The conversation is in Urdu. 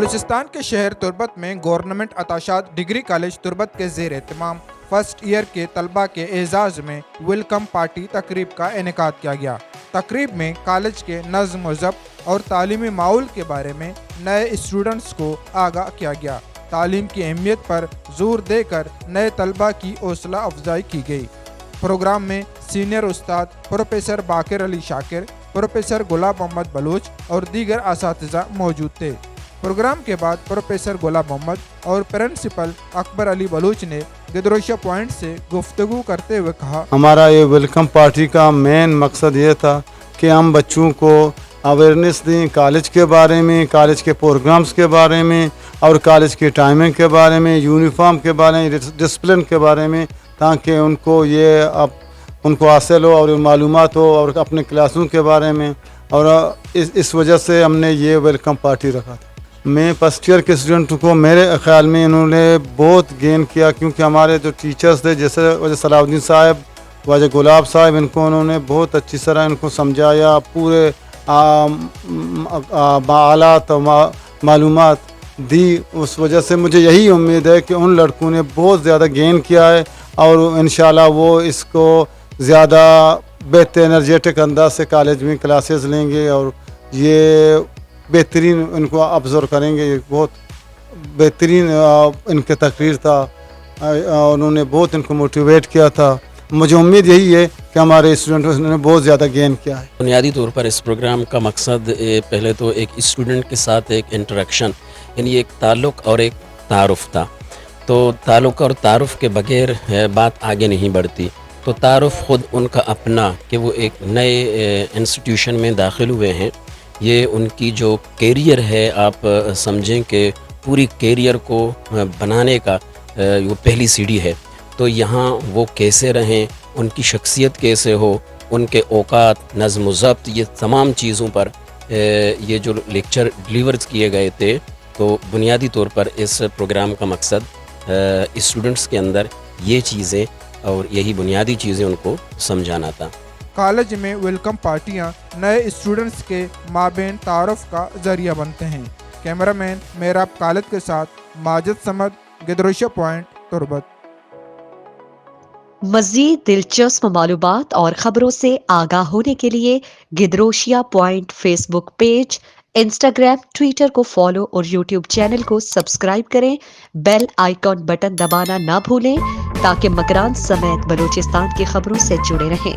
بلوچستان کے شہر تربت میں گورنمنٹ عطاشات ڈگری کالج تربت کے زیر اہتمام فرسٹ ایئر کے طلبہ کے اعزاز میں ویلکم پارٹی تقریب کا انعقاد کیا گیا۔ تقریب میں کالج کے نظم و ضبط اور تعلیمی ماحول کے بارے میں نئے اسٹوڈنٹس کو آگاہ کیا گیا۔ تعلیم کی اہمیت پر زور دے کر نئے طلبہ کی حوصلہ افزائی کی گئی۔ پروگرام میں سینئر استاد پروفیسر باقر علی شاکر، پروفیسر غلام محمد بلوچ اور دیگر اساتذہ موجود تھے۔ پروگرام کے بعد پروفیسر غلام محمد اور پرنسپل اکبر علی بلوچ نے گدروشہ پوائنٹ سے گفتگو کرتے ہوئے کہا، ہمارا یہ ویلکم پارٹی کا مین مقصد یہ تھا کہ ہم بچوں کو اویئرنیس دیں کالج کے بارے میں، کالج کے پروگرامز کے بارے میں اور کالج کی ٹائمنگ کے بارے میں، یونیفارم کے بارے میں، ڈسپلن کے بارے میں، تاکہ ان کو حاصل ہو اور معلومات ہو اور اپنے کلاسوں کے بارے میں، اور اس وجہ سے ہم نے یہ ویلکم پارٹی رکھا تھا۔ میں فرسٹ ایئر کے اسٹوڈنٹ کو میرے خیال میں انہوں نے بہت گین کیا، کیونکہ ہمارے جو ٹیچرز تھے جیسے وجہ صلاح الدین صاحب، واجہ گلاب صاحب، انہوں نے بہت اچھی طرح ان کو سمجھایا، پورے آلات و معلومات دی۔ اس وجہ سے مجھے یہی امید ہے کہ ان لڑکوں نے بہت زیادہ گین کیا ہے اور انشاءاللہ وہ اس کو زیادہ بہتر انرجیٹک انداز سے کالج میں کلاسز لیں گے اور یہ بہترین ان کو آبزرو کریں گے۔ یہ بہت بہترین ان کے تقریر تھا، انہوں نے بہت ان کو موٹیویٹ کیا تھا۔ مجھے امید یہی ہے کہ ہمارے اسٹوڈنٹس نے بہت زیادہ گین کیا ہے۔ بنیادی طور پر اس پروگرام کا مقصد پہلے تو ایک اسٹوڈنٹ کے ساتھ ایک انٹریکشن، یعنی ایک تعلق اور ایک تعارف تھا۔ تو تعلق اور تعارف کے بغیر بات آگے نہیں بڑھتی۔ تو تعارف خود ان کا اپنا کہ وہ ایک نئے انسٹیٹیوشن میں داخل ہوئے ہیں، یہ ان کی جو کیریئر ہے، آپ سمجھیں کہ پوری کیریئر کو بنانے کا وہ پہلی سیڑھی ہے۔ تو یہاں وہ کیسے رہیں، ان کی شخصیت کیسے ہو، ان کے اوقات، نظم و ضبط، یہ تمام چیزوں پر یہ جو لیکچر ڈیلیورز کیے گئے تھے۔ تو بنیادی طور پر اس پروگرام کا مقصد اسٹوڈنٹس کے اندر یہ چیزیں اور یہی بنیادی چیزیں ان کو سمجھانا تھا۔ کالج میں ویلکم پارٹیاں نئے اسٹوڈنٹس کے مابین تعارف کا ذریعہ بنتے ہیں۔ کیمرہ مین میراب خالد کے ساتھ ماجد سمد، گدروشہ پوائنٹ، تربت۔ مزید دلچسپ معلومات اور خبروں سے آگاہ ہونے کے لیے Gedrosia point Facebook page, Instagram, Twitter کو فالو اور یوٹیوب چینل کو سبسکرائب کریں۔ بیل آئیکن بٹن دبانا نہ بھولیں تاکہ مکران سمیت بلوچستان کی خبروں سے جڑے رہیں۔